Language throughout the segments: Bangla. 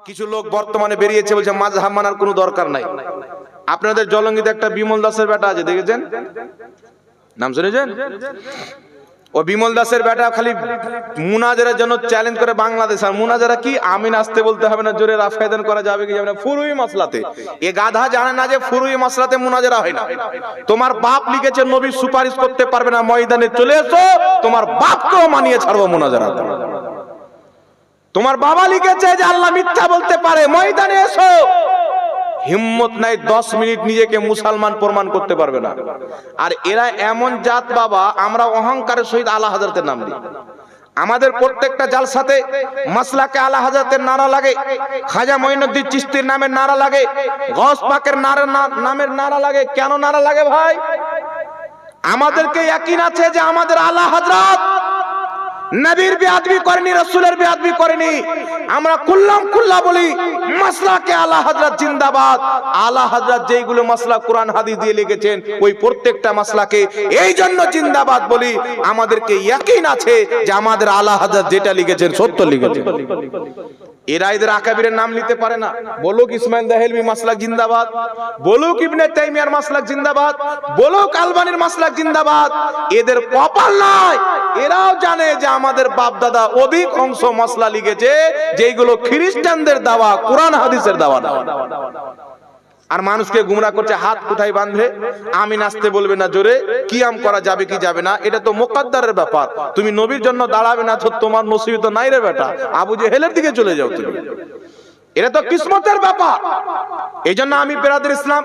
কিছু লোক বর্তমানে বেরিয়েছে বলছে মাযহাব মানার কোনো দরকার নাই। আপনাদের জলঙ্গিতে একটা বিমল দাসের বেটা আছে, দেখেছেন? নাম শুনেছেন? ও বিমল দাসের বেটা খালি মুনাজারার জন্য চ্যালেঞ্জ করে বাংলাদেশ। আর মুনাজারা কি? আমিন আসতে বলতে হবে না, জোরে রাফায়দান করা যাবে কি যাবে না, ফুরুই মাসলাতে। এ গাধা জানে না যে ফুরুই মাসলাতে মুনাজারা হয় না। তোমার বাপ লিখেছে নবী সুপারিশ করতে পারবে না, ময়দানে চলে এসো, তোমার বাপকেও মানিয়ে ছাড়বো মুনাজারা। তোমার বাবা লিখেছে যে আল্লাহ মিথ্যা বলতে পারে, ময়দানে এসো। হিম্মত নাই 10 মিনিট নিজেকে মুসলমান প্রমাণ করতে পারবে না। আর এরা এমন জাত বাবা, আমরা অহংকারের সহিত আলা হযরতের নাম দিই। আমাদের প্রত্যেকটা জালসাতে মাসলাকে আলা হযরতের নারা লাগে, খাজা মঈনুদ্দিন চিশতির নামের নারা লাগে, গওস পাকের নামের নারা লাগে। কেন নারা লাগে ভাই? আমাদেরকে ইয়াকিন আছে যে আমাদের আলা হযরত নবীর বেয়াদবি করেনি, রাসূলের বেয়াদবি করেনি। আমরা কুল্লা বলি মাসলাকে আলা হযরত জিন্দাবাদ। আলা হযরত যেইগুলো মাসলা কোরআন হাদিস দিয়ে লিখেছেন, ওই প্রত্যেকটা মাসলাকে এই জন্য জিন্দাবাদ বলি, আমাদেরকে ইয়াকিন আছে যে আমাদের আলা হযরত যেটা লিখেছেন সত্য লিখেছেন। এরা এদের আকাবিরের নাম নিতে পারে না। বলুক ইসমাইল দেহলভি মাসলাক জিন্দাবাদ, বলুক ইবনে তাইমিয়ার মাসলাক জিন্দাবাদ, বলুক আলবানির মাসলাক জিন্দাবাদ। এদের কপাল নয়, এরাও জানে যে আমাদের বাপ দাদা অধিক অংশ মাসলা লিখেছে যেগুলো খ্রিস্টানদের দাওয়া, কোরআন হাদিসের দাওয়া না। আর মানুষকে গুমরা করছে। হাত কোথায় বাঁধবে? আমিন আসতে বলবে না জোরে, কিয়াম করা যাবে কি যাবে না, এটা তো মুকদ্দারের ব্যাপার। তুমি নবীর জন্য দাঁড়াবে না তো তোমার নসিবে তো নাই রে বেটা। আবু জেহেলের দিকে চলে যাও তুমি, এটা তো কিসমতের ব্যাপার। এই জন্য আমি বিরাদর ইসলাম,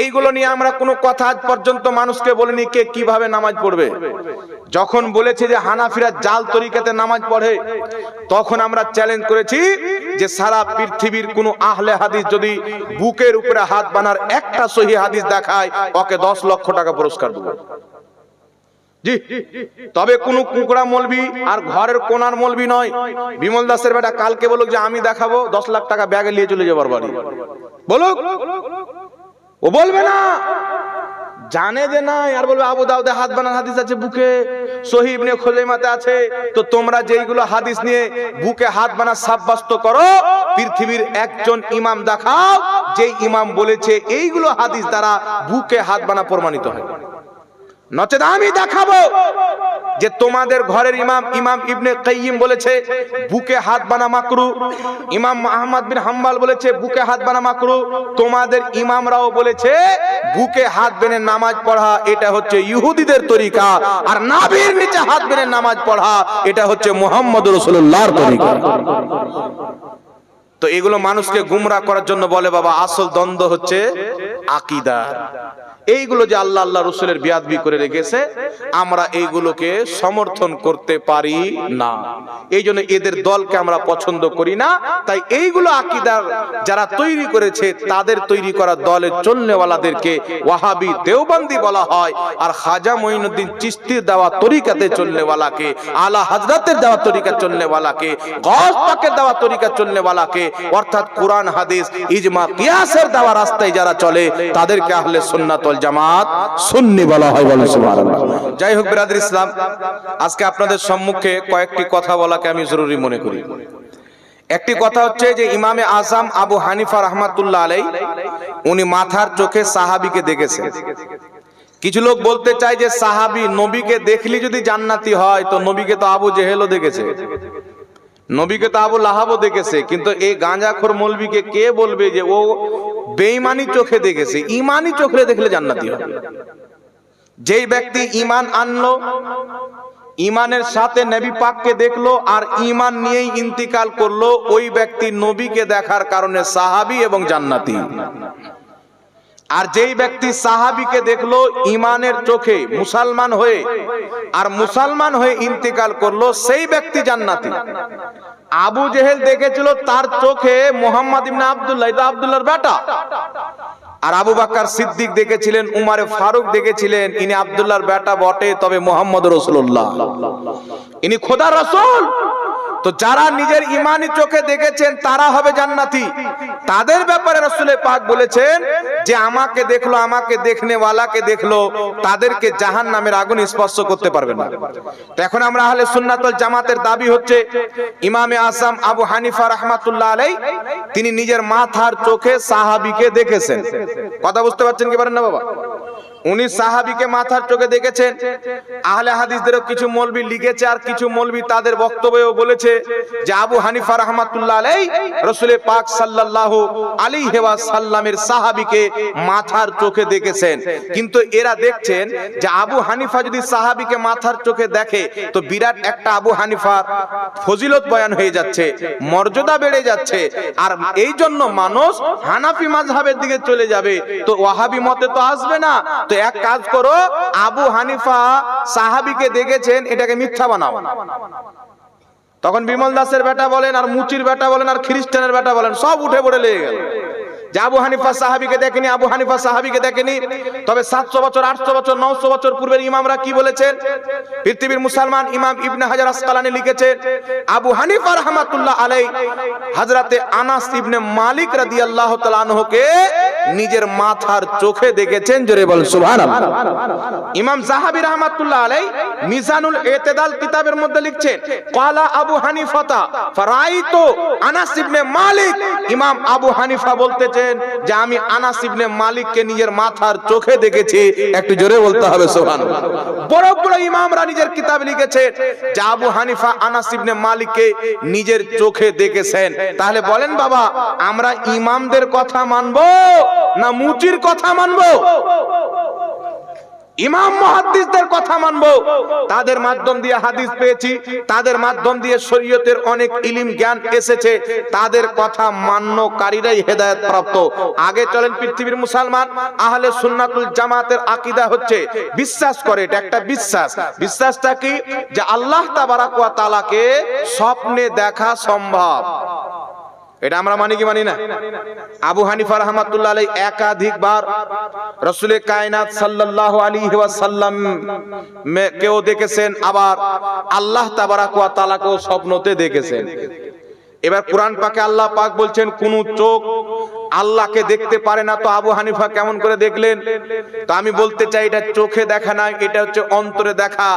এইগুলো নিয়ে আমরা কোনো কথা আজ পর্যন্ত মানুষকে বলিনি কে কিভাবে নামাজ পড়বে। যখন বলেছে যে হানাফিরা জাল তরিকাতে নামাজ পড়ে, তখন আমরা চ্যালেঞ্জ করেছি যে সারা পৃথিবীর কোন আহলে হাদিস যদি বুকের উপরে হাত বানার একটা সহি হাদিস দেখায়, ওকে 10 লক্ষ টাকা পুরস্কার দেব। জি, তবে কোন কুকড়া মৌলবি আর ঘরের কোনার মৌলবি নয়। বিমল দাসের বেটা কালকে বলুক যে আমি দেখাবো, 10 লাখ টাকা ব্যাগে নিয়ে চলে যাবার বাড়ি, বলুক। ও বলবে না, জানে যে নাই, আর বলবে আবু দাউদে হাত বানার হাদিস আছে বুকে, সহিহ ইবনে খুজাইমাতে আছে। তো তোমরা যেইগুলো হাদিস নিয়ে বুকে হাত বানা সাব্যস্ত করো, পৃথিবীর একজন ইমাম দেখাও যেই ইমাম বলেছে এইগুলো হাদিস দ্বারা বুকে হাত বানা প্রমাণিত হয়। নচেত আমি দেখাবো যে তোমাদের ঘরের ইমাম ইবনে কাইয়িম বলেছে বুকে হাত বানা মাকরু, ইমাম আহমদ বিন হাম্বল বলেছে বুকে হাত বানা মাকরু, তোমাদের ইমামরাও বলেছে বুকে হাত বেনে নামাজ পড়া এটা হচ্ছে ইহুদিদের তরিকা, আর নাভির নিচে হাত বেনে নামাজ পড়া এটা হচ্ছে মুহাম্মদ রাসূলুল্লাহর তরিকা। তো এগুলো মানুষকে গুমরাহ করার জন্য বলে বাবা, আসল দ্বন্দ্ব হচ্ছে আকীদা। এইগুলো যে আল্লাহ আল্লাহ রাসূলের বিয়াদবি করে রেখেছে, আমরা এইগুলোকে সমর্থন করতে পারি না। এই জন্য এদের দলকে আমরা পছন্দ করি না। তাই এইগুলো আকীদার যারা তৈরি করেছে, তাদের তৈরি করা দলের চলনেওয়ালাদেরকে ওয়াহাবি দেওবন্দি বলা হয়। আর খাজা মঈনুদ্দিন চিশতির দেওয়া তরিকাতে চলনেওয়ালাকে, আলা হযরতের দেওয়া তরিকা চলনেওয়ালাকে, গওস পাকের দেওয়া তরিকা চলনেওয়ালাকে, অর্থাৎ কোরআন হাদিস ইজমা কিয়াসের দেওয়া রাস্তায় যারা চলে, তাদেরকে আহলে সুন্নাত ওয়াল জামাত সুন্নি বলা হয়। বলে সুবহানাল্লাহ। যাই হোক বিরাদর ইসলাম, আজকে আপনাদের সম্মুখে কয়েকটি কথা বলাকে আমি জরুরি মনে করি। একটি কথা হচ্ছে যে ইমামে আযম আবু হানিফা রাহমাতুল্লাহ আলাইহি উনি মাথার চোখে সাহাবীকে দেখেছেন। কিছু লোক বলতে চায় যে সাহাবী নবীকে দেখলি যদি জান্নাতি হয়, তো নবীকে তো আবু জেহেলও দেখেছে, নবীকে তো আবু লাহাবও দেখেছে। কিন্তু এই গাঁজাখোর মৌলবীকে কে বলবে যে ও বেঈমানি চোখে দেখেছে? ঈমানি চোখে দেখলে জান্নাতি হবে। যেই ব্যক্তি ঈমান আনলো, ঈমানের সাথে নবী পাককে দেখলো আর ঈমান নিয়েই ইন্তিকাল করলো, ওই ব্যক্তি নবীকে দেখার কারণে সাহাবী এবং জান্নাতি। আর যেই ব্যক্তি সাহাবীকে দেখলো ঈমানের চোখে মুসলমান হয়ে, আর মুসলমান হয়ে ইন্তিকাল করলো, সেই ব্যক্তি জান্নাতি। আবু জেহেল দেখেছিল তার চোখে মুহাম্মদ ইবনে আব্দুল্লাহ, এটা আব্দুল্লাহর বেটা। আর আবু বকর সিদ্দিক দেখেছিলেন, উমর ফারুক দেখেছিলেন ইনি আব্দুল্লাহর বেটা বটে, তবে মুহাম্মদ রাসূলুল্লাহ, ইনি খোদার রাসূল। তো যারা নিজের ইমানি চোখে দেখেছেন তারা হবে জান্নাতি। তাদের ব্যাপারে রাসূল পাক বলেছেন যে আমাকে দেখলো, আমাকে দেখনে ওয়ালাকে দেখলো, তাদেরকে জাহান্নামের আগুন স্পর্শ করতে পারবে না। তো এখন আমরা আহলে সুন্নাত ওয়াল জামাতের দাবি হচ্ছে ইমামে আযম আবু হানিফা রাহমাতুল্লাহ আলাইহি তিনি নিজের মাথার চোখে সাহাবীকে দেখেছেন। কথা বুঝতে পারছেন কি পারেন না বাবা? উনি সাহাবীকে মাথার চোখে দেখেছেন। আহলে হাদিসদেরও কিছু মৌলবি লিখেছে আর কিছু মৌলবি তাদের বক্তব্যেও বলেছে যে আবু হানিফা রাহমাতুল্লাহ আলাইহি রাসূল পাক সাল্লাল্লাহু আলাইহি ওয়াসাল্লামের সাহাবীকে মাথার চোখে দেখেছেন। কিন্তু এরা দেখছেন যে আবু হানিফা যদি সাহাবীকে মাথার চোখে দেখে তো বিরাট একটা আবু হানিফার ফজিলত বয়ান হয়ে যাচ্ছে, মর্যাদা বেড়ে যাচ্ছে, আর এই জন্য মানুষ হানাফি মাযহাবের দিকে চলে যাবে, তো ওয়াহাবি মতে তো আসবে না। তো এক কাজ করো, আবু হানিফা সাহাবীকে দেখেছেন এটাকে মিথ্যা বানাও। তখন বিমল দাসের বেটা বলেন আর মুচির বেটা বলেন আর খ্রিস্টানের বেটা বলেন সব উঠে পড়ে লেগে গেল যে আবু হানিফা সাহাবীকে দেখেনি, আবু হানিফা সাহাবীকে দেখেনি। তবে 700 বছর 800 বছর 900 বছর পূর্বের ইমামরা কি বলেছেন? পৃথিবীর মুসলমান ইমাম ইবনে হাজার আসকালানী লিখেছেন আবু হানিফা রাহমাতুল্লাহ আলাইহি হযরতে আনাস ইবনে মালিক রাদিয়াল্লাহু তাআলা আনহুকে নিজের মাথার চোখে দেখেছেন। জোরে বল সুবহানাল্লাহ। ইমাম যাহাবী রাহমাতুল্লাহ আলাইহি মিজানুল ইতিদাল কিতাবের মধ্যে লিখছেন ক্বালা আবু হানিফাতা ফারাইতু আনাস ইবনে মালিক। ইমাম আবু হানিফা বলতেছেন যে আমি আনাস ইবনে মালিককে নিজের মাথার চোখে দেখেছি। একটু জোরে বলতে হবে সুবহানাল্লাহ। বড় বড় ইমামরা নিজের কিতাবে লিখেছেন যে আবু হানিফা আনাস ইবনে মালিককে নিজের চোখে দেখেছেন। তাহলে বলেন বাবা, আমরা ইমামদের কথা মানবো না মুচির কথা মানবো? ইমাম মুহাদ্দিসদের কথা মানবো। তাদের মাধ্যম দিয়ে হাদিস পেয়েছি, তাদের মাধ্যম দিয়ে শরীয়তের অনেক ইলম জ্ঞান এসেছে, তাদের কথা মান্যকারীরাই হেদায়েত প্রাপ্ত। আগে চলেন পৃথিবীর মুসলমান আহলে সুন্নাতুল জামাতের আকীদা হচ্ছে বিশ্বাস করে, এটা একটা বিশ্বাস। বিশ্বাসটা কি? যে আল্লাহ তাবারাক ওয়া তাআলাকে স্বপ্নে দেখা সম্ভব। এটা আমরা মানি কি মানি না? আবু হানিফা রাহমাতুল্লাহ আলাইহি একাধিকবার রাসূলে কায়নাত সাল্লাল্লাহু আলাইহি ওয়াসাল্লাম কেও দেখেছেন, আবার আল্লাহ তাবারাক ওয়া তাআলাকেও স্বপ্নতে দেখেছেন। এবার কোরআন পাকে আল্লাহ পাক বলছেন কোন চোখ আল্লাহকে দেখতে পারে না, তো আবু হানিফা কেমন করে দেখলেন? তো আমি বলতে চাই এটা চোখে দেখা না, এটা হচ্ছে অন্তরে দেখা।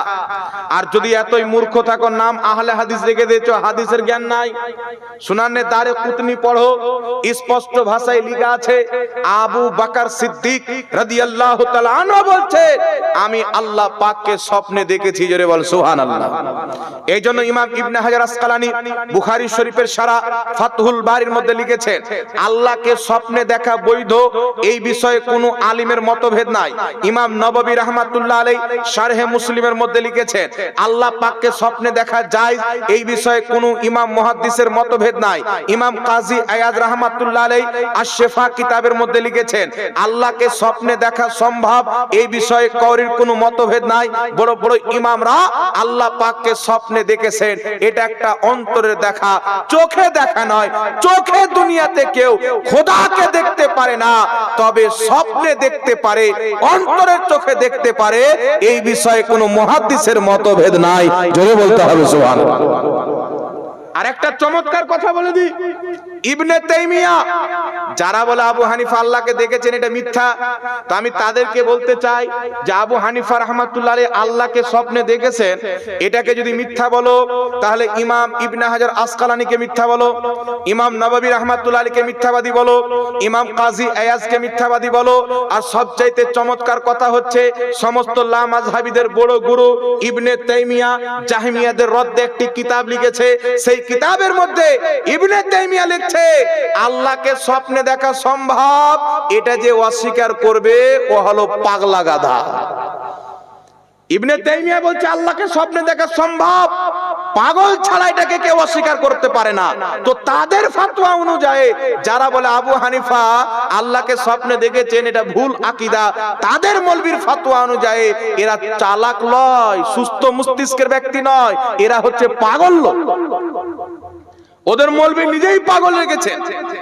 আর যদি এতই মূর্খ থাকো, নাম আহলে হাদিস রেখে দিয়েছো, হাদিসের জ্ঞান নাই। সুনানে দারে কুতনি পড়ো, স্পষ্ট ভাষায় লেখা আছে আবু বকর সিদ্দিক রাদিয়াল্লাহু তাআলা আনহু বলছে আমি আল্লাহ পাককে স্বপ্নে দেখেছি। জোরে বল সুবহানাল্লাহ। এইজন্য ইমাম ইবনে হাজার আসকালানী বুখারী শরীফের সারা ফাতহুল বারীর মধ্যে লিখেছেন আল্লাহকে স্বপ্নে দেখা বৈধ, এই বিষয়ে কোনো আলিমের মতভেদ নাই। ইমাম নববী রাহমাতুল্লাহ আলাইহি শারহে মুসলিমের মধ্যে লিখেছেন আল্লাহ পাককে স্বপ্নে দেখা যায়, এই বিষয়ে কোনো ইমাম মুহাদ্দিসের মতভেদ নাই। ইমাম কাজী আয়াদ রাহমাতুল্লাহ আলাইহি আশ-শিফা কিতাবের মধ্যে লিখেছেন আল্লাহকে স্বপ্নে দেখা সম্ভব, এই বিষয়ে কারোর কোনো মতভেদ নাই। বড় বড় ইমামরা আল্লাহ পাককে স্বপ্নে দেখেছেন। এটা একটা অন্তরের দেখা, চোখে দেখা নয়। চোখে দুনিয়াতে কেউ খোদাকে দেখতে পারে না, তবে স্বপ্নে দেখতে পারে, অন্তরের চোখে দেখতে পারে। এই বিষয়ে কোনো মুহাদ্দিসের মতভেদ নাই। জোরে বলতে হবে সুবহানাল্লাহ। আর একটা চমৎকার কথা বলে দিই, ইবনে তাইমিয়া যারা বলে আবু হানিফা আল্লাহকে দেখেছেন এটা মিথ্যা, তো আমি তাদেরকে বলতে চাই যে আবু হানিফা রাহমাতুল্লাহ আলাইহি আল্লাহকে স্বপ্নে দেখেছেন, এটাকে যদি মিথ্যা বলো তাহলে ইমাম ইবনে হাজার আসকালানীকে মিথ্যা বলো, ইমাম নববী রাহমাতুল্লাহ আলাইহিকে মিথ্যাবাদী বলো, ইমাম কাজী আয়াজকে মিথ্যাবাদী বলো। আর সবচাইতে চমৎকার কথা হচ্ছে সমস্ত লা মাযহাবীদের বড় গুরু ইবনে তাইমিয়া জাহমিয়াদের রদ্দে একটি কিতাব লিখেছে। সেই কিতাবের মধ্যে ইবনে তাইমিয়া লিখছে আল্লাহকে স্বপ্নে দেখা সম্ভব, এটা যে অস্বীকার করবে ও হলো পাগলা গাধা। ইবনে তাইমিয়া বলছে আল্লাহকে স্বপ্নে দেখা সম্ভব, পাগল ছাড়া এটাকে কেউ অস্বীকার করতে পারে না। তো তাদের ফতোয়া অনুযায়ী যারা বলে আবু হানিফা আল্লাহকে স্বপ্নে দেখেছেন এটা ভুল আকীদা, তাদের মৌলবীর ফতোয়া অনুযায়ী এরা চালাক নয়, সুস্থ মস্তিষ্কের ব্যক্তি নয়, এরা হচ্ছে পাগল লোক। ওদের মৌলবী নিজেই পাগল রেখেছেন।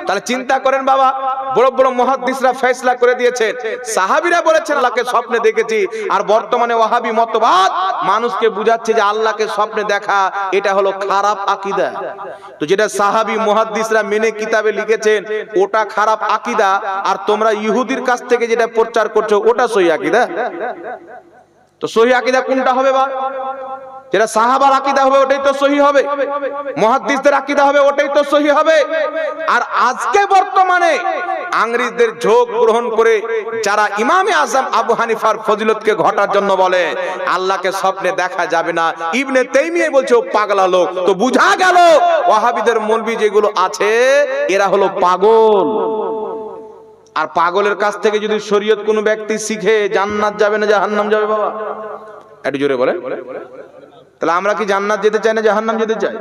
তাহলে চিন্তা করেন বাবা, বড় বড় মুহাদ্দিসরা ফয়সালা করে দিয়েছেন, সাহাবীরা বলেছেন আল্লাহকে স্বপ্নে দেখেছি। আর বর্তমানে ওয়াহাবি মতবাদ মানুষকে বুঝাচ্ছে যে আল্লাহকে স্বপ্নে দেখা এটা হলো খারাপ আকীদা। তো যেটা সাহাবী মুহাদ্দিসরা মেনে কিতাবে লিখেছেন ওটা খারাপ আকীদা, আর তোমরা ইহুদির কাছ থেকে যেটা প্রচার করছো ওটা সহি আকীদা। তো সহি আকীদা কোনটা হবে? বা যেটা সাহাবার আকীদা হবে ওটাই তো সহি হবে, মুহাদ্দিসদের আকীদা হবে ওটাই তো সহি হবে। আর আজকে বর্তমানে ইংরেজদের ঝোঁক গ্রহণ করে যারা ইমামে আজম আবু হানিফার ফজিলতকে ঘটার জন্য বলে আল্লাহকে স্বপ্নে দেখা যাবে না, ইবনে তাইমিয়া বলছে ও পাগলা লোক। তো বুঝা গেল ওয়াহাবিদের মৌলবি যেগুলো আছে এরা হলো পাগল। আর পাগলের কাছ থেকে যদি শরীয়ত কোনো ব্যক্তি শিখে জান্নাত যাবে না জাহান্নাম যাবে? বাবা একটু জোরে বলেন। তাহলে আমরা কি জান্নাত যেতে চাই না জাহান্নাম যেতে চাই?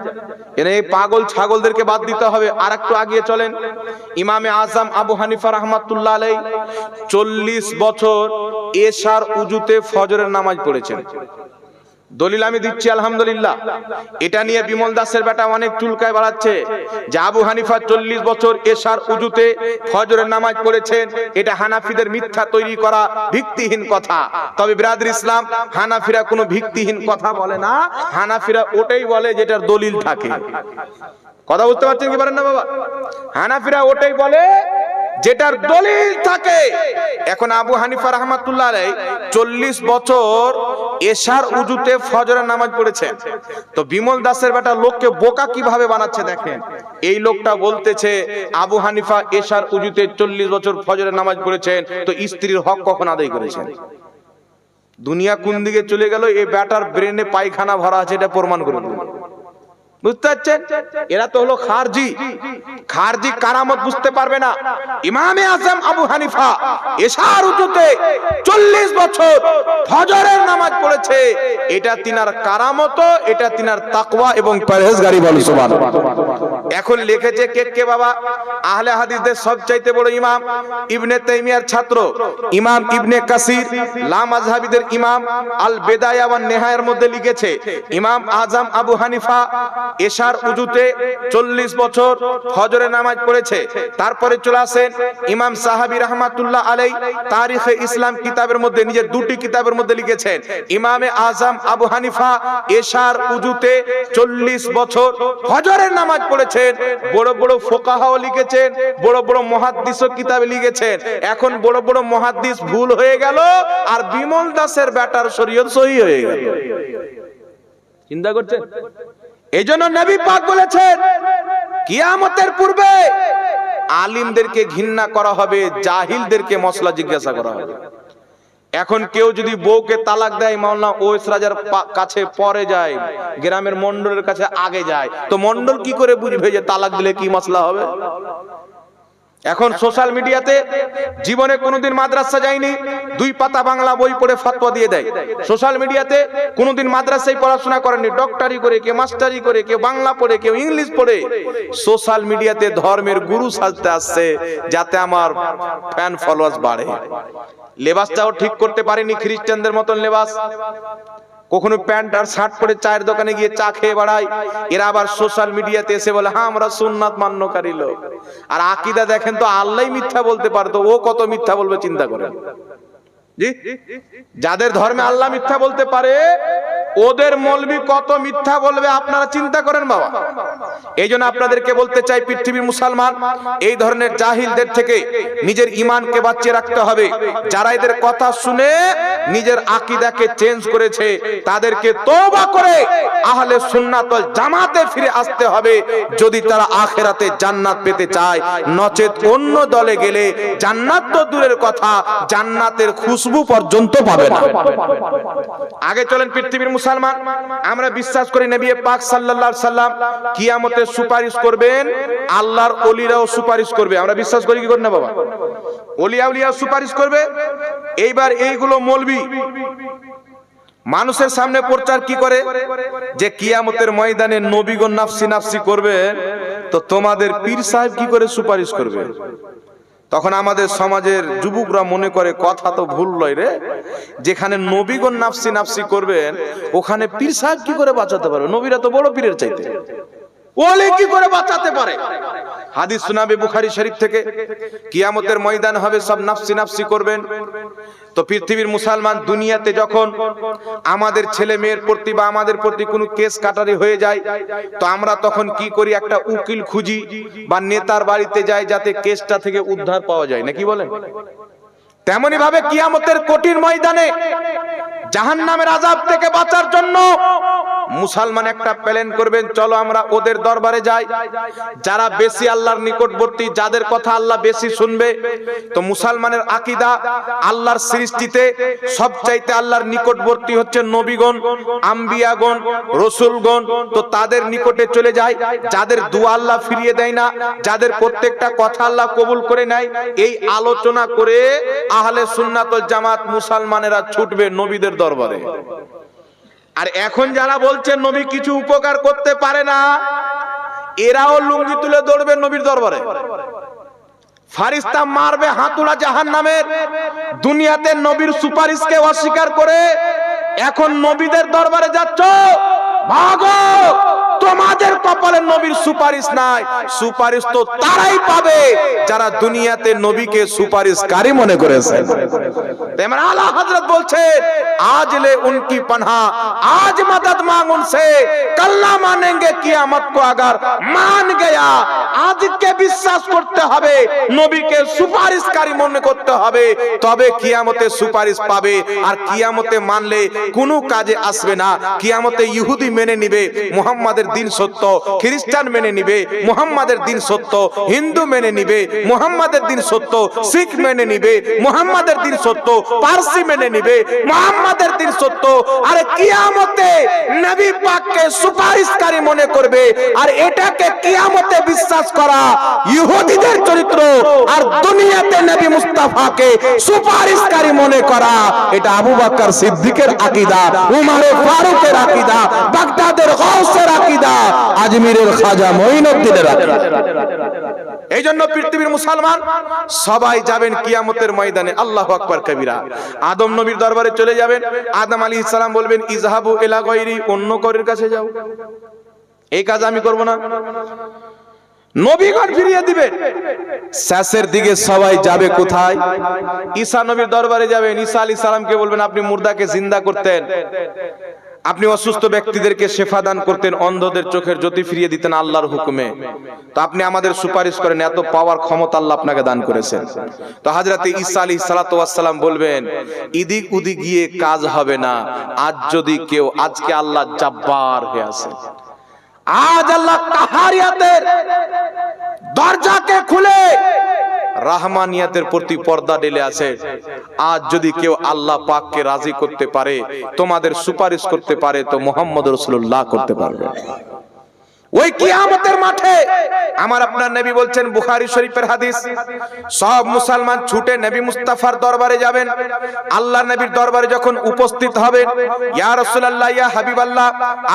এনে এই পাগল ছাগলদেরকে বাদ দিতে হবে। আর একটু আগিয়ে চলেন। ইমামে আজম আবু হানিফা রাহমাতুল্লাহ আলাইহি 40 বছর এশার উজুতে ফজরের নামাজ পড়েছেন। দলিল আমি দিচ্ছি আলহামদুলিল্লাহ। এটা নিয়ে বিমল দাসের বেটা অনেক চুলকায় বাড়াচ্ছে যে আবু হানিফা 40 বছর এশার উজুতে ফজরের নামাজ পড়েছেন, এটা হানাফিদের মিথ্যা তৈরি করা ভিত্তিহীন কথা। তবে বিরাদর ইসলাম, হানাফিরা কোনো ভিত্তিহীন কথা বলে না, হানাফিরা ওটাই বলে যেটার দলিল থাকে। কথা বুঝতে পারছেন কি পারেন না বাবা? হানাফিরা ওটাই বলে যেটার দলিল থাকে। এখন আবু হানিফা রাহমাতুল্লাহ আলাইহি 40 বছর এশার উজুতে ফজরের নামাজ পড়েছেন। তো বিমল দাসের বেটা লোককে বোকা কিভাবে বানাচ্ছে দেখেন। এই লোকটা বলতেছে আবু হানিফা এশার উজুতে 40 বছর ফজরের নামাজ পড়েছেন, তো স্ত্রীর হক কখন আদায় করেছেন? দুনিয়া কোন দিকে চলে গেল? এই বেটার ব্রেনে পায়খানা ভরা আছে, এটা প্রমাণ করে দিল। বুঝতে পারছেন? এরা তো হলো খারজি। খারজি কারামত বুঝতে পারবে না। ইমামে আজম আবু হানিফা এশার উজুতে 40 বছর ফজরের নামাজ পড়েছে, এটা তিনার কারামত, এটা তিনার তাকওয়া এবং পরহেজগারি। বলি সুবহানাল্লাহ। এখন লিখেছে কে বাবা? আহলে হাদিসদের সবচাইতে বড় ইমাম ইবনে তাইমিয়ার ছাত্র ইমাম ইবনে কাসির, লা মাযহাবিদের ইমাম আল বিদায়া ওয়ান নিহায়ার মধ্যে লিখেছে ইমাম আজম আবু হানিফা এশার উজুতে 40 বছর ফজরের নামাজ পড়েছে। তারপরে চলে আসেন ইমাম সাহাবী রাহমাতুল্লাহ আলাইহি তারিখে ইসলাম কিতাবের মধ্যে, নিজের দুটি কিতাবের মধ্যে লিখেছেন ইমামে আজম আবু হানিফা এশার উজুতে 40 বছর ফজরের নামাজ পড়েছেন। বড় বড় ফুকাহাও লিখেছেন, বড় বড় মুহাদ্দিসও কিতাবে লিখেছেন। এখন বড় বড় মুহাদ্দিস ভুল হয়ে গেল আর বিমল দাসের বেটার শরীয়ত সহি হয়ে গেল। চিন্তা করছেন? এইজন্য নবী পাক বলেছেন কিয়ামতের পূর্বে আলিমদেরকে ঘৃণা করা হবে, জাহিলদেরকে মসলা জিজ্ঞাসা করা হবে। এখন কেউ যদি বউকে তালাক দেয়, মাওলানা ওয়েস রাজার কাছে পরে যায়, গ্রামের মন্ডলের কাছে আগে যায়, তো মন্ডল কি করে বুঝবে যে তালাক দিলে কি মাসলা হবে? এখন সোশ্যাল মিডিয়াতে জীবনে কোনোদিন মাদ্রাসা যায়নি, 2 পাতা বাংলা বই পড়ে ফতোয়া দিয়ে দেয়। সোশ্যাল মিডিয়াতে কোনোদিন মাদ্রাসায় পড়াশোনা করেনি, ডক্টরি করে, কেউ মাস্টারি করে, কেউ বাংলা পড়ে, কেউ ইংলিশ পড়ে সোশ্যাল মিডিয়াতে ধর্মের গুরু সাজতে আসছে যাতে আমার ফ্যান ফলোয়ার্স বাড়ে। লেবাসটাও ঠিক করতে পারেনি, খ্রিস্টানদের মতন লেবাস। কখনো প্যান্ট আর শার্ট পরে চায়ের দোকানে গিয়ে চা খেয়ে বেড়ায়। এরা আবার সোশ্যাল মিডিয়াতে এসে বলে হ্যাঁ আমরা সুন্নাত মান্যকারী লোক। আর আকীদা দেখেন তো, আল্লাহই মিথ্যা বলতে পারতো, ও কত মিথ্যা বলবে চিন্তা করেন। জি, যাদের ধর্মে আল্লাহ মিথ্যা বলতে পারে ওদের মৌলবি কত মিথ্যা বলবে আপনারা চিন্তা করেন বাবা। এই জন্য আপনাদেরকে বলতে চাই, পৃথিবীর মুসলমান এই ধরনের জাহিলদের থেকে নিজের ঈমানকে বাঁচিয়ে রাখতে হবে। যারা এদের কথা শুনে নিজের আকীদাকে চেঞ্জ করেছে তাদেরকে তওবা করে আহলে সুন্নাত ওয়াল জামাতে ফিরে আসতে হবে যদি তারা আখিরাতে জান্নাত পেতে চায়। নচেত অন্য দলে গেলে জান্নাত তো দূরের কথা, জান্নাতের খুশবু পর্যন্ত পাবে না। আগে চলেন পৃথিবীর মুসলমান, আমরা বিশ্বাস করি নবী পাক সাল্লাল্লাহু আলাইহি সাল্লাম কিয়ামতে সুপারিশ করবেন, আল্লাহর ওলিরাও সুপারিশ করবে। আমরা বিশ্বাস করি কি করি না বাবা? ওলিয়া উলিয়া সুপারিশ করবে। এইবার এইগুলো মৌলবি মানুষের সামনে প্রচার কি করে যে কিয়ামতের ময়দানে নবীগণ নাফসি নাফসি করবে, তো তোমাদের পীর সাহেব কি করে সুপারিশ করবে? তখন আমাদের সমাজের যুবকরা মনে করে কথা তো ভুল লয় রে, যেখানে নবীগণ নাফসি নাফসি করবেন ওখানে পীর সাহেব কি করে বাঁচাতে পারবে? নবীরা তো বড় পীরের চাইতে, ওলে কি করে বাঁচাতে পারে? হাদিস শোনাবে বুখারী শরীফ থেকে, কিয়ামতের ময়দান হবে, সব নাফসি নাফসি করবেন। তো পৃথিবীর মুসলমান দুনিয়াতে যখন আমাদের ছেলে মেয়ের প্রতি বা আমাদের প্রতি কোনো কেস কাটারি হয়ে যায়, তো আমরা তখন কি করি? একটা উকিল খুঁজি বা নেতার বাড়িতে যাই, যাতে কেসটা থেকে উদ্ধার পাওয়া যায়, নাকি বলেন? তেমনি ভাবে কিয়ামতের কঠিন ময়দানে জাহান্নামের আযাব থেকে বাঁচার জন্য মুসলমান একটা প্ল্যান করবেন, চলো আমরা ওদের দরবারে যাই, যারা বেশি আল্লাহর নিকটবর্তী, যাদের কথা আল্লাহ বেশি শুনবে। তো মুসলমানের আকীদা, আল্লাহর সৃষ্টিতে সবচাইতে আল্লাহর নিকটবর্তী হচ্ছে নবীগণ, আম্বিয়াগণ, রাসূলগণ। তো তাদের নিকটে চলে যায়, যাদের দুয়া আল্লাহ ফিরিয়ে দেয় না, যাদের প্রত্যেকটা কথা আল্লাহ কবুল করে নেয়। এই আলোচনা করে আহলে সুন্নাত ওয়াল জামাত মুসলমানেরা ছুটবে নবীদের দরবারে। আর এখন যারা বলছেন নবী কিছু উপকার করতে পারে না, এরাও লুঙ্গি তুলে দৌড়বে নবীর দরবারে। ফারিস্তা মারবে হাতুড়া জাহান্নামের। দুনিয়াতে নবীর সুপারিশকে অস্বীকার করে এখন নবীদের দরবারে যাচ্ছ, ভাগো, তোমাদের কপালে নবীর সুপারিশ নাই। সুপারিশ তো তারাই পাবে যারা দুনিয়াতে নবীকে সুপারিশকারী মনে করেছে। তেমন আলা হযরত বলছে, আজ ले उनकी पनाह, आज मदद मांग उनसे, कल ना मानेंगे कियामत को अगर मान गया। আজকে বিশ্বাস করতে হবে, নবীকে সুপারিশকারী মনে করতে হবে, তবে কিয়ামতে সুপারিশ পাবে। আর কিয়ামতে মানলে কোনো কাজে আসবে না। কিয়ামতে ইহুদি মেনে নিবে মুহাম্মাদের দিন সত্য, খ্রিস্টান মেনে নিবে মুহাম্মাদের দিন সত্য, হিন্দু মেনে নিবে মুহাম্মাদের দিন সত্য, শিখ মেনে নিবে মুহাম্মাদের দিন সত্য, পারসি মেনে নিবে মুহাম্মাদের দিন সত্য। আরে কিয়ামতে নবী পাককে সুপারিশকারী মনে করবে। আর এটাকে কিয়ামতে বিশ্বাস করা ইহুদিদের চরিত্র, আর দুনিয়াতে নবী মুস্তাফাকে সুপারিশকারী মনে করা এটা আবু বকর সিদ্দিকের আকীদা, উমরে ফারুকের আকীদা, বাগদাদের গাউসের আকীদা, আজমিরের খাজা মঈনুদ্দিনের আকীদা। এইজন্য পৃথিবীর মুসলমান সবাই যাবেন কিয়ামতের ময়দানে। আল্লাহু আকবার কবিরা। আদম নবীর দরবারে চলে যাবেন। আদম আলাইহিস সালাম বলবেন, ইযহাবু ইলা গায়রি, অন্য কারোর কাছে যাও, এই কাজ আমি করব না। নবীগণ ফিরিয়ে দিবেন। শেষের দিকে সবাই যাবে কোথায়? ঈসা নবীর দরবারে যাবেন। ঈসা আলাইহিস সালামকে বলবেন, আপনি মুর্দাকে জিন্দা করতেন, আপনি অসুস্থ ব্যক্তিদেরকে শেফা দান করতেন, অন্ধদের চোখের জ্যোতি ফিরিয়ে দিতেন আল্লাহর হুকুমে। তো আপনি আমাদের সুপারিশ করেন, এত পাওয়ার ক্ষমতা আল্লাহ আপনাকে দান করেছেন। তো হযরত ঈসা আলাইহিস সালাতু ওয়াস সালাম বলবেন, ইদিক উদিক গিয়ে কাজ হবে না। আজ যদি কেউ, আজকে আল্লাহ জব্বার হয়ে আছে, আজ আল্লাহ কাহারিয়াতের দরজাকে খুলে রাহমানিয়াতের প্রতি পর্দা ঢেলে আছে। আজ যদি কেউ আল্লাহ পাককে রাজি করতে পারে, তোমাদের সুপারিশ করতে পারে, তো মুহাম্মদ রাসূলুল্লাহ করতে পারবে। ওই কিয়ামতের মাঠে আমার আপনার নবী বলছেন, বুখারী শরীফের হাদিস, সব মুসলমান ছুটে নবী মুস্তাফার দরবারে যাবেন। আল্লাহ নবীর দরবারে যখন উপস্থিত হবেন, ইয়া রাসূলুল্লাহ, ইয়া হাবিবাল্লাহ,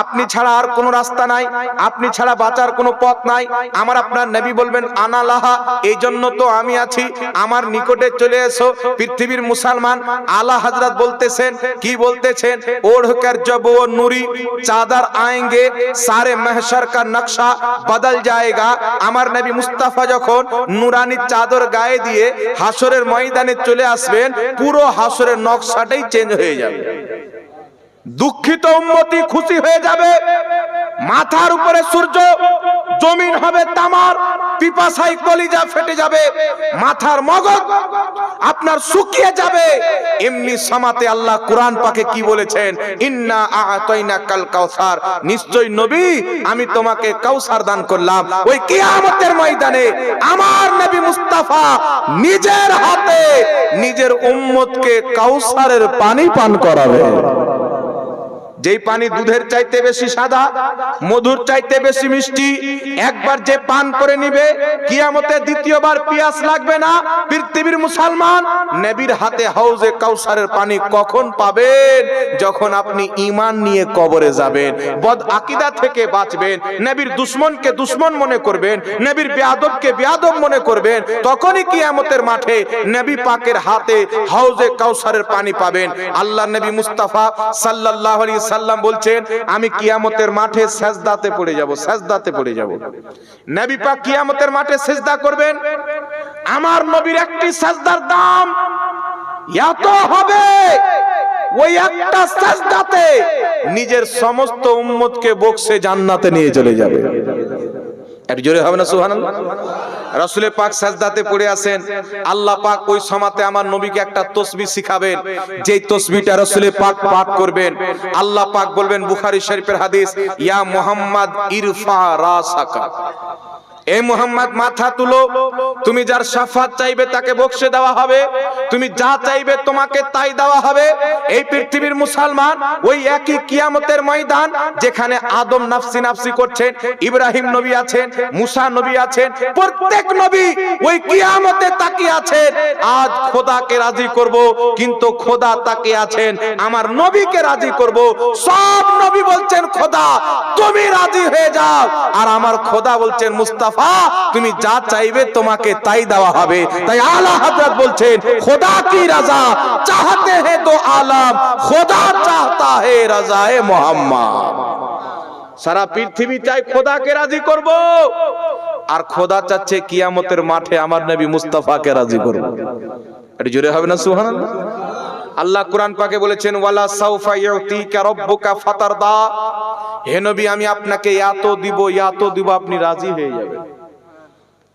আপনি ছাড়া আর কোনো রাস্তা নাই, আপনি ছাড়া বাঁচার কোনো পথ নাই। আমার আপনার নবী বলবেন, আনা লাহা, এই জন্য তো আমি আছি, আমার নিকটে চলে এসো। পৃথিবীর মুসলমান আলা হযরত বলতেছেন, কি বলতেছেন? ওড়কর জব ও নূরি চাদর আয়েঙ্গে, সারে महशर का নকশা বদল जाएगा। আমার নবী মুস্তাফা যখন নূরানি চাদর গায়ে দিয়ে হাসরের ময়দানে চলে আসবেন, পুরো হাসরের নকশাটাই চেঞ্জ হয়ে যাবে। দুঃখিত উম্মতি খুশি হয়ে যাবে। মাথার উপরে সূর্য, জমিন হবে তামার, পিপাসায় কলিজা ফেটে যাবে, মাথার মগজ আপনার শুকিয়ে যাবে। এমনি সমাতে আল্লাহ কোরআন পাকে কি বলেছেন? ইন্না আ'তাইনাকাল কাউসার, নিশ্চয় নবী আমি তোমাকে কাউসার দান করলাম। ওই কিয়ামতের ময়দানে আমার নবী মুস্তাফা নিজের হাতে নিজের উম্মতকে কাউসারের পানি পান করাবে। যেই পানি দুধের চাইতে বেশি সাদা, মধুর চাইতে বেশি মিষ্টি, একবার যে পান করে নিবে কিয়ামতে দ্বিতীয়বার পিয়াস লাগবে না। পৃথিবীর মুসলমান নবীর হাতে হাউজে কাউসারের পানি কখন পাবেন? যখন আপনি ঈমান নিয়ে কবরে যাবেন, বদ আকীদা থেকে বাঁচবেন, নবীর দুশমনকে দুশমন মনে করবেন, নবীর বেয়াদবকে বেয়াদব মনে করবেন, তখনই কিয়ামতের মাঠে নবী পাকের হাতে হাউজে কাউসারের পানি পাবেন। আল্লাহর নবী মুস্তাফা সাল্লাল্লাহু আলাইহি সাল্লাম বলছেন আমি কিয়ামতের মাঠে সেজদাতে পড়ে যাব, সেজদাতে পড়ে যাব। নবী পাক কিয়ামতের মাঠে সেজদা করবেন, আমার নবীর একটি সেজদার দাম এত হবে, ওই একটা সেজদাতে নিজের সমস্ত উম্মতকে বক্সে জান্নাতে নিয়ে চলে যাবে। একটু জোরে হবে না সুবহানাল্লাহ? রাসূল পাক সাজদাতে পড়ে আছেন, আল্লাহ পাক ওই সময়তে আমার নবীকে একটা তাসবিহ শিখাবেন, যেই তাসবিহটা রাসূল পাক পাঠ করবেন, আল্লাহ পাক বলবেন, বুখারী শরীফের হাদিস, ইয়া মুহাম্মদ ইরফা রাসাকা, এ মুহাম্মদ মাথা তুলো, তুমি যার শাফাত চাইবে তাকে বক্সে দেওয়া হবে, তুমি যা চাইবে তোমাকে তাই দেওয়া হবে। এই পৃথিবীর মুসলমান ওই একই কিয়ামতের ময়দান যেখানে আদম নাফসি নাফসি করছেন, ইব্রাহিম নবী আছেন, মুসা নবী আছেন, প্রত্যেক নবী ওই কিয়ামতে তাকিয়ে আছেন, আজ খোদাকে রাজি করব, কিন্তু খোদা তাকিয়ে আছেন আমার নবীকে রাজি করব। সব নবী বলছেন খোদা তুমি রাজি হয়ে যাও, আর আমার খোদা বলছেন মুস্তাফা তুমি যা চাইবে তোমাকে তাই দেওয়া হবে। তাই আলা হযরত বলছেন খোদা কি রাজা চাহতে हैं तो आलम, খোদা চাহতা है রাজায়ে মোহাম্মদ। সারা পৃথিবী চাই খোদাকে রাজি করব, আর খোদা চাচ্ছে কিয়ামতের মাঠে আমার নবী মুস্তাফাকে রাজি করব। এটা জোরে হবে না সুবহানাল্লাহ? আল্লাহ কোরআন পাকে বলেছেন, ওয়ালা সাউফা ইউতিকা রাব্বুকা ফাতারদা, হে নবী আমি আপনাকে এত দিব, এত দিব আপনি রাজি হয়ে যাবেন,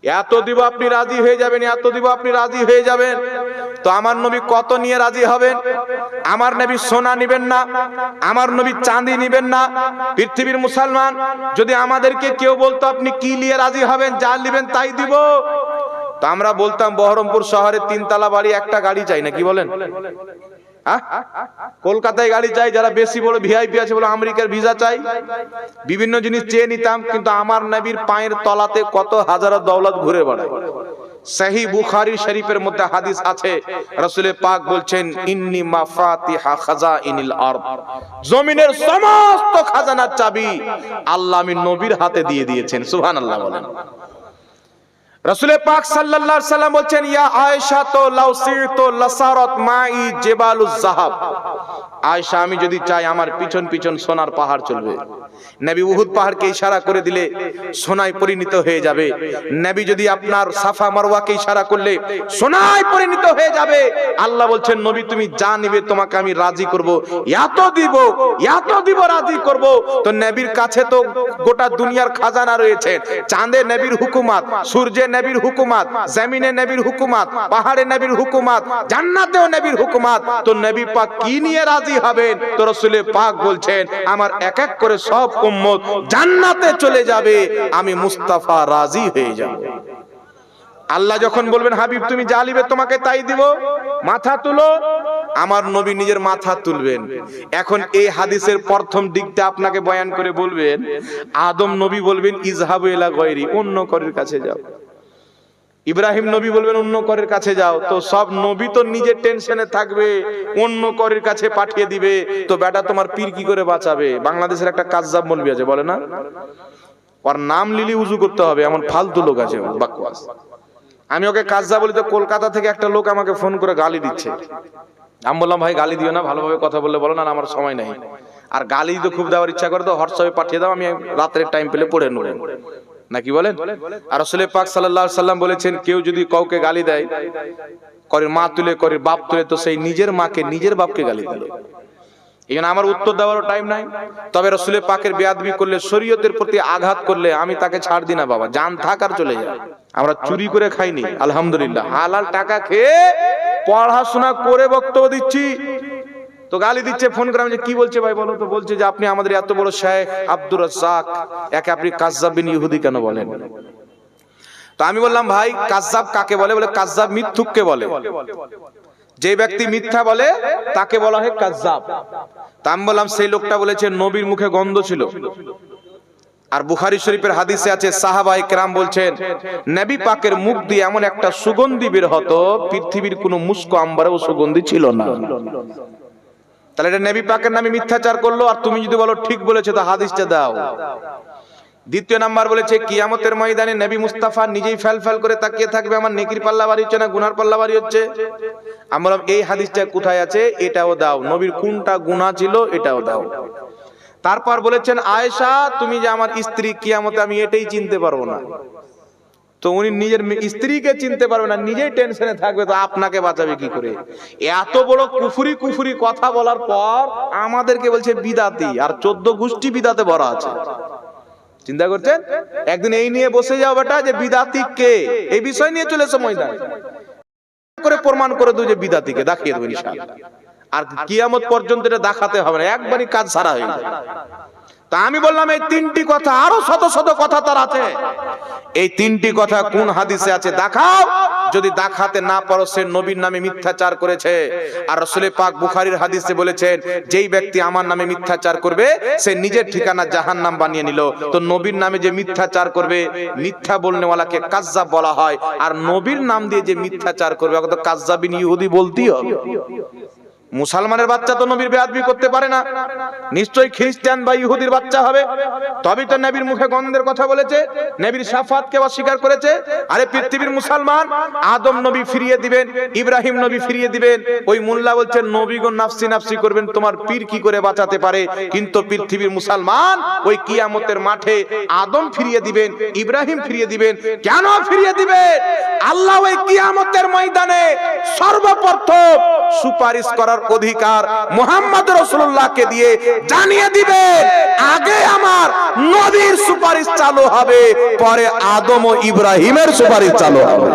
এত দিব আপনি রাজি হয়ে যাবেন, এত দিব আপনি রাজি হয়ে যাবেন। তো আমার নবী কত নিয়ে রাজি হবেন? আমার নবী সোনা নিবেন না, আমার নবী চাঁদি নিবেন না। পৃথিবীর মুসলমান যদি আমাদেরকে কেউ বলতো আপনি কি নিয়ে রাজি হবেন, যা নিবেন তাই দিব, তো আমরা বলতাম বহরমপুর শহরে 3 তলা বাড়ি একটা গাড়ি চাই না, কি বলেন? কলকাতায় গাড়ি চাই, যারা বেশি বড় ভিআইপি আছে বলে আমেরিকার ভিসা চাই, বিভিন্ন জিনিস চেয়ে নিতাম। কিন্তু আমার নবীর পায়ের তলাতে কত হাজার দৌলত ঘুরে বেড়ায়। সহিহ বুখারী শরীফের মধ্যে হাদিস আছে, রাসূল পাক বলছেন, ইন্নী মাফাতিহা খাজাইনিল আরদ, জমিনের সমস্ত খাজানার চাবি আল্লাহ আমি নবীর হাতে দিয়ে দিয়েছেন। সুবহানাল্লাহ বলেন। রাসূল পাক সাল্লাল্লাহু আলাইহি সাল্লাম বলছেন, ইয়া আয়েশা তো লাউ সিরতু লাসারাত মাই জিবালুজ যাহাব, আয়েশা আমি যদি চাই আমার পিছন পিছন সোনার পাহাড় চলবে। নবী উহুদ পাহাড়কে ইশারা করে দিলে সোনায় পরিণত হয়ে যাবে। নবী যদি আপনার সাফা মারওয়াকে ইশারা করলে সোনায় পরিণত হয়ে যাবে। আল্লাহ বলছেন, নবী তুমি যা নিবে তোমাকে আমি রাজি করব, এত দিব, এত দিব রাজি করব। তো নবীর কাছে তো গোটা দুনিয়ার খাজানা রয়েছে, চাঁদে নবীর হুকুমত, সূর্যে নবীর হুকুমত, জমিনে নবীর হুকুমত, পাহাড়ে নবীর হুকুমত, জান্নাতেও নবীর হুকুমত। তো নবী পাক কি নিয়ে রাজি হবেন? তো রাসূল পাক বলছেন, আমার এক এক করে সব উম্মত জান্নাতে চলে যাবে, আমি মুস্তাফা রাজি হয়ে যাব। আল্লাহ যখন বলবেন হাবিব তুমি যা নিবে তোমাকে তাই দিব, মাথা তুলো, আমার নবী নিজের মাথা তুলবেন। এখন এই হাদিসের প্রথম দিকটা আপনাকে বয়ান করে বলবেন, আদম নবী বলবেন ইজহাবু ইলা গায়রি, অন্য করের কাছে যাও। ইব্রাহিম নবী বলবেন অন্য করের কাছে যাও। তো সব নবী তো নিজের টেনশনে থাকবে, অন্য করের কাছে পাঠিয়ে দিবে। তো বেটা তোমার পীর কি করে বাঁচাবে? বাংলাদেশের একটা কাজ্জাব মৌলবি আছে, বলে না ওর নাম লিলি উজু করতে হবে, এমন ফালতু লোক আছে, বাকওয়াস। আমি ওকে কাজ্জাব বলি, তো কলকাতা থেকে একটা লোক আমাকে ফোন করে গালি দিচ্ছে। আমি বললাম ভাই গালি দিও না, ভালোভাবে কথা বললে বলো না, আমার সময় নাই। আর গালি তো খুব দেওয়ার ইচ্ছা করে তো হোয়াটসঅ্যাপে পাঠিয়ে দাও, আমি রাতের টাইম পেলে পড়ে নেব, নাকি বলেন? আর রাসূল পাক সাল্লাল্লাহু আলাইহি সাল্লাম বলেছেন, কেউ যদি কাউকে গালি দেয়, করে মা তুলে, করে বাপ তুলে, তো সেই নিজের মাকে নিজের বাপকে গালি দিল। এখানে আমার উত্তর দেওয়ারও টাইম নাই। তবে রাসূল পাকের বেয়াদবি করলে, শরীয়তের প্রতি আঘাত করলে আমি তাকে ছাড় দিই না বাবা, জান থাক আর চলে যায়। আমরা চুরি করে খাইনি, আলহামদুলিল্লাহ, হালাল টাকা খেয়ে পড়াশোনা করে বক্তব্য দিচ্ছি। তো গালি দিচ্ছে, ফোন করে আমি কি বলছে ভাই বলো তো, বলছে যে আপনি আমাদের এত বড় শেখ আব্দুর রাজ্জাক, একে আপনি কাজ্জাব বিন ইহুদি কেন বলেন? তো আমি বললাম ভাই কাজ্জাব কাকে বলে? বলে কাজ্জাব মিথ্যুককে বলে, যে ব্যক্তি মিথ্যা বলে তাকে বলা হয় কাজ্জাব। তা আমি বললাম সেই লোকটা বলেছে নবীর মুখে গন্ধ ছিল। আর বুখারী শরীফের হাদিসে আছে, সাহাবায়ে কেরাম বলছেন নবী পাকের মুখ দিয়ে এমন একটা সুগন্ধি বের হতো, পৃথিবীর কোনো মুস্ক আম্বারেও সুগন্ধি ছিল না। তাহলে এটা নবী পাকের নামে মিথ্যাচার করলো। আর তুমি যদি বলো ঠিক বলেছে, তো হাদিসটা দাও। দ্বিতীয় নাম্বার বলেছে, কিয়ামতের ময়দানে নবী মুস্তাফা নিজেই ফেল ফেল করে তাকিয়ে থাকবে, আমার নেকির পাল্লা বাড়ি হচ্ছে না গুনার পাল্লা বাড়ি হচ্ছে। আমরা এই হাদিসটা কোথায় আছে এটাও দাও, নবীর কোনটা গুনাহ ছিল এটাও দাও। তারপর বলেছেন আয়েশা তুমি যে আমার স্ত্রী, কিয়ামতে আমি এটাই চিনতে পারবো না। তো উনি নিজের স্ত্রীকে চিনতে পারবে না, নিজেই টেনশনে থাকবে, তো আপনাকে বাঁচাবে কি করে? এত বড় কুফরি কুফরি কথা বলার পর আমাদেরকে বলছে বিদাতি, আর 14 গোষ্ঠী বিদাতে ভরা আছে। চিন্তা করছেন? একদিন এই নিয়ে বসে যাও বেটা যে বিদাতি কে, এই বিষয় নিয়ে চলে এসো ময়দানে, করে প্রমাণ করে দেবো যে বিদাতিকে দেখিয়ে দেবো ইনশাআল্লাহ। আর কিয়ামত পর্যন্ত এটা দেখাতে হবে না, একবারই কাজ সারা হয়ে যাবে। তা আমি বললাম এই 3টি কথা, আরো শত শত কথা তার আছে। এই 3টি কথা কোন হাদিসে আছে দেখাও। যদি দেখাতে না পারো সে নবীর নামে মিথ্যাচার করেছে। আর রাসূল পাক বুখারীর হাদিসে বলেছেন যেই ব্যক্তি আমার নামে মিথ্যাচার করবে সে নিজের ঠিকানা জাহান্নাম বানিয়ে নিল। তো নবীর নামে যে মিথ্যাচার করবে, মিথ্যা বলনেওয়ালাকে কাজ্জাব বলা হয়, আর নবীর নাম দিয়ে যে মিথ্যাচার করবে ওকে তো কাজ্জাবিন ইহুদি বলতেই হবে। মুসলমানের বাচ্চা তো নবীর বেয়াদবি করতে পারে না, নিশ্চয়ই খ্রিস্টান বা ইহুদির বাচ্চা হবে, তবেই তো নবীর মুখে গন্ধের কথা বলেছে, নবীর শাফাতকে অস্বীকার করেছে। আরে পৃথিবীর মুসলমান আদম নবী ফিরিয়ে দিবেন, ইব্রাহিম নবী ফিরিয়ে দিবেন, ওই মোল্লা বলছেন নবীগণ নাফসি নাফসি করবেন, তোমার পীর কি করে বাঁচাতে পারে? কিন্তু পৃথিবীর মুসলমান ওই কিয়ামতের মাঠে আদম ফিরিয়ে দিবেন, ইব্রাহিম ফিরিয়ে দিবেন। কেন ফিরিয়ে দিবেন? আল্লাহ ওই কিয়ামতের ময়দানে সর্বপ্রথম সুপারিশ করার অধিকার মুহাম্মদ রাসূলুল্লাহকে দিয়ে জানিয়ে দিবেন আগে আমার নবীর সুপারিশ চালু হবে, পরে আদম ও ইব্রাহিমের সুপারিশ চালু হবে।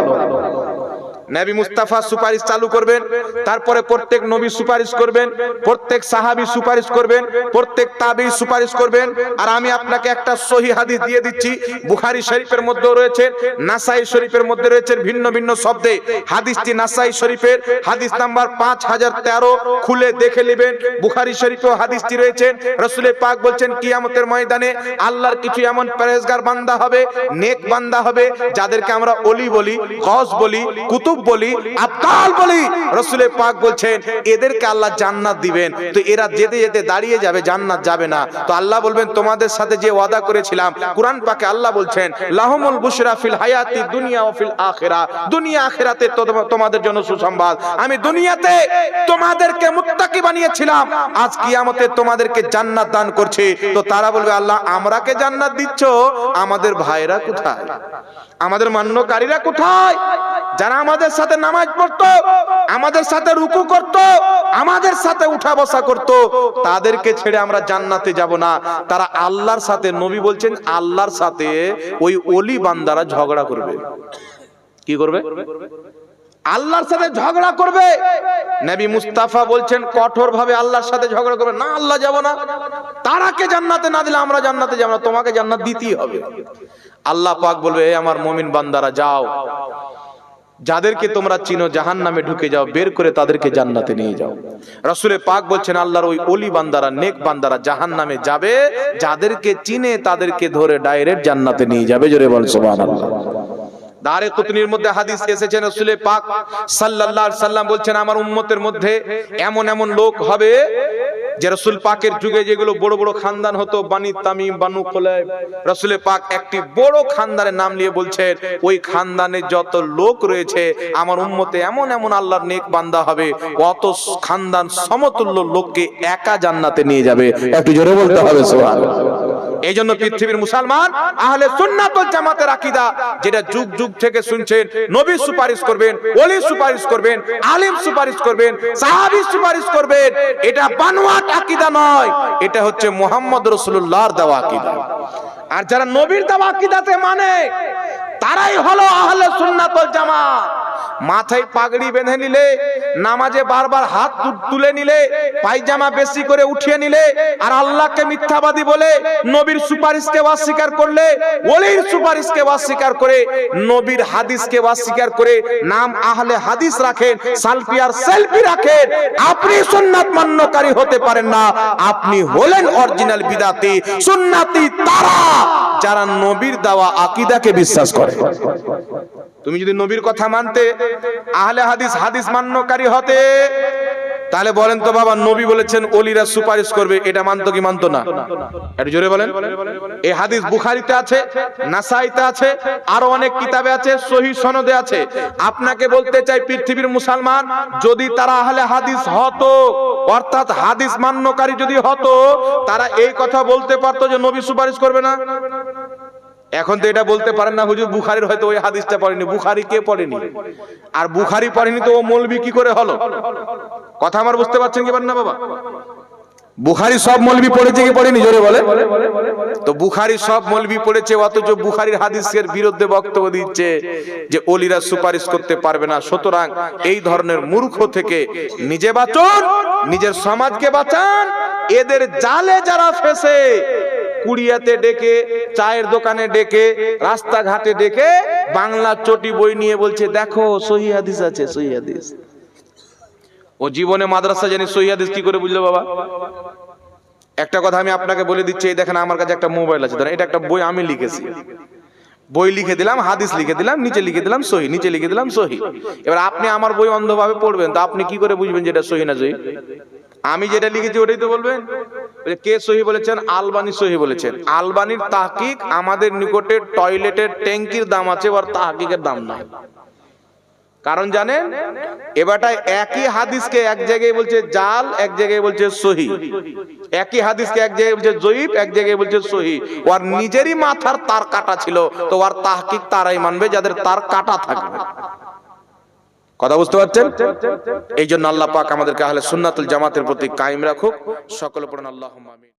নবী মুস্তাফা সুপারিশ চালু করবেন, তারপরে প্রত্যেক নবী সুপারিশ করবেন, প্রত্যেক সাহাবী সুপারিশ করবেন, প্রত্যেক তাবী সুপারিশ করবেন। আর আমি আপনাকে একটা সহিহ হাদিস দিয়ে দিচ্ছি, বুখারী শরীফের মধ্যে রয়েছে, নাসাই শরীফের মধ্যে রয়েছে ভিন্ন ভিন্ন শব্দে। হাদিসটি নাসাই শরীফের হাদিস নাম্বার 5013, খুলে দেখে নেবেন। বুখারী শরীফেও হাদিসটি রয়েছে। রাসূল পাক বলছেন কিয়ামতের ময়দানে আল্লাহর কিছু এমন পরহেজগার বান্দা হবে, নেক বান্দা হবে, যাদেরকে আমরা ওলি বলি, গস বলি, কুতুব বলি, আবতাল বলি। রাসূল পাক বলছেন এদেরকে আল্লাহ জান্নাত দিবেন। তো এরা যেতে যেতে দাঁড়িয়ে যাবে, জান্নাত যাবে না। তো আল্লাহ বলবেন তোমাদের সাথে যে ওয়াদা করেছিলাম, কোরআন পাকে আল্লাহ বলছেন লাহুমুল বুশরা ফিল হায়াতি দুনিয়া ওয়া ফিল আখিরা, দুনিয়া আখিরাতে তোমাদের জন্য সুসংবাদ। আমি দুনিয়াতে তোমাদেরকে মুত্তাকি বানিয়েছিলাম, আজ কিয়ামতে তোমাদেরকে জান্নাত দান করছি। তো তারা বলবে আল্লাহ আমরাকে জান্নাত দিচ্ছ, আমাদের ভাইরা কোথায়, আমাদের মান্যকারীরা কোথায়, যারা আমাদের সাথে নামাজ পড়তো, আমাদের সাথে রুকু করত, আমাদের সাথে উঠা বসা করত, তাদেরকে ছেড়ে আমরা জান্নাতে যাব না। তারা আল্লাহর সাথে, নবী বলছেন আল্লাহর সাথে ওই ওলি বান্দারা ঝগড়া করবে। কি করবে? আল্লাহর সাথে ঝগড়া করবে। নবী মুস্তাফা বলছেন কঠোর ভাবে আল্লাহর সাথে ঝগড়া করবে না, আল্লাহ যাব না, তারাকে জান্নাতে না দিলে আমরা জান্নাতে যাব না, তোমাকে জান্নাত দিতেই হবে। আল্লাহ পাক বলবে হে আমার মুমিন বান্দারা যাও, যাদেরকে তোমরা চিনো জাহান্নামে ঢুকে যাও, বের করে তাদেরকে জান্নাতে নিয়ে যাও। রাসূল পাক বলছেন আল্লাহর ওই ওলি বান্দারা, নেক বান্দারা জাহান্নামে যাবে, যাদেরকে চিনে তাদেরকে ধরে ডাইরেক্ট জান্নাতে নিয়ে যাবে। জোরে বল সুবহানাল্লাহ। দারে কুতনির মধ্যে হাদিস এসেছে, রাসূল পাক সাল্লাল্লাহু আলাইহি সাল্লাম বলছেন আমার উম্মতের মধ্যে এমন এমন লোক হবে যে রাসূল পাকের যুগে যেগুলো বড় বড় খানদান হতো, বানি তামিম, বানু কুলাইব, রাসূল পাক একটি বড় খানদানের নাম নিয়ে বলছেন ওই খানদানে যত লোক রয়েছে আমার উম্মতে এমন এমন আল্লাহর নেক বান্দা হবে, অত খানদান সমতুল্য লোককে একা জান্নাতে নিয়ে যাবে। একটু জোরে বলতে হবে সুবহানাল্লাহ। এই জন্য পৃথিবীর মুসলমান আহলে সুন্নাত ওয়াল জামাতের আকীদা, যেটা যুগ যুগ থেকে শুনছেন, নবী সুপারিশ করবেন, ওলি সুপারিশ করবেন, আলেম সুপারিশ করবেন, সাহাবী সুপারিশ করবেন, এটা বানোয়াট আকীদা নয়, এটা হচ্ছে মুহাম্মদ রাসূলুল্লাহর দেওয়া আকীদা। আর যারা নবীর দেওয়া আকীদাতে মানে তারাই হলো আহলে সুন্নাত ওয়াল জামাত। মাথায় পাগড়ি বেঁধে নিলে, নামাজে বারবার হাত তুলে নিলে, পায়জামা বেশি করে উঠিয়ে নিলে, আর আল্লাহকে মিথ্যাবাদী বলে নবীর সুপারিশকে অস্বীকার করলে, ওলির সুপারিশকে অস্বীকার করে, নবীর হাদিসকে অস্বীকার করে নাম আহলে হাদিস রাখেন, সালফি আর সেলফি রাখেন, আপনি সুন্নাত মান্যকারী হতে পারেন না, আপনি হলেন অরিজিনাল বিদাতি। সুন্নাতি তারা যারা নবীর দেওয়া আকীদাকে বিশ্বাস করে। তুমি যদি নবীর কথা মানতে, আহলে হাদিস, হাদিস মান্যকারী হতে, তাহলে বলেন তো বাবা, নবী বলেছেন ওলিরা সুপারিশ করবে, এটা মানতো কি মানতো না? একটু জোরে বলেন। এই হাদিস বুখারীতে আছে, নাসাইতে আছে, আরো অনেক কিতাবে আছে, সহিহ সনদে আছে। আপনাকে বলতে চাই, পৃথিবীর মুসলমান যদি তারা আহলে হাদিস হতো, অর্থাৎ হাদিস মান্যকারী যদি হতো, তারা এই কথা বলতে পারতো যে নবী সুপারিশ করবে না। এখন তো এটা বলতে পারেন না, হুজুর বুখারীর হয়তো ওই হাদিসটা পড়েনি। বুখারী কে পড়েনি? আর বুখারী পড়েনি তো ও মৌলবি কি করে হলো? কথা আমার বুঝতে পারছেন কি পারেন না বাবা? বুখারী সব মৌলবি পড়েছে কি পড়েনি? জোরে বলে। তো বুখারী সব মৌলবি পড়েছে, অথচ বুখারীর হাদিসের বিরুদ্ধে বক্তব্য দিচ্ছে যে ওলিরা সুপারিশ করতে পারবে না। সুতরাং এই ধরনের মূর্খ থেকে নিজে বাঁচুন, নিজের সমাজকে বাঁচান। এদের জালে যারা ফেসে, কুড়িয়াতে ডেকে, চায়ের দোকানে ডেকে, রাস্তাঘাটে ডেকে বাংলা চটি বই নিয়ে বলছে দেখো সহিহ হাদিস আছে, সহিহ হাদিস। ও জীবনে মাদ্রাসা জানি সহিহ হাদিস কি করে বুঝলো বাবা? একটা কথা আমি আপনাকে বলে দিচ্ছি, এই দেখেন আমার কাছে একটা মোবাইল আছে, ধরেন এটা একটা বই আমি লিখেছি, বই লিখে দিলাম, হাদিস লিখে দিলাম, নিচে লিখে দিলাম সহিহ, নিচে লিখে দিলাম সহিহ। এবার আপনি আমার বই অন্ধভাবে পড়বেন, তো আপনি কি করে বুঝবেন যে এটা সহিহ না সহিহ? আমি যেটা লিখেছি ওটাই তো বলবেন। কে সহিহ বলেছেন? আলবানী সহিহ বলেছেন। আলবানীর তাহকিক আমাদের নিকটে টয়লেটের ট্যাঙ্কির দাম আছে, ওর তাহকিকের দাম নাই। কারণ জানেন, এবারটা একই হাদিসকে এক জায়গায় বলছে জাল, এক জায়গায় বলছে সহিহ। একই হাদিসকে এক জায়গায় বলছে জয়ীফ, এক জায়গায় বলছে সহিহ। ওর নিজেরই মাথার তার কাটা ছিল, তো ওর তাহকিক তারাই মানবে যাদের তার কাটা থাকবে। কথা বুঝতে পারছেন? এই জন্য আল্লাহ পাক আমাদেরকে আহলে সুন্নাতুল জামাতের প্রতি কায়েম রাখুক। সকলে পড়ুন আল্লাহুম্মা আমিন।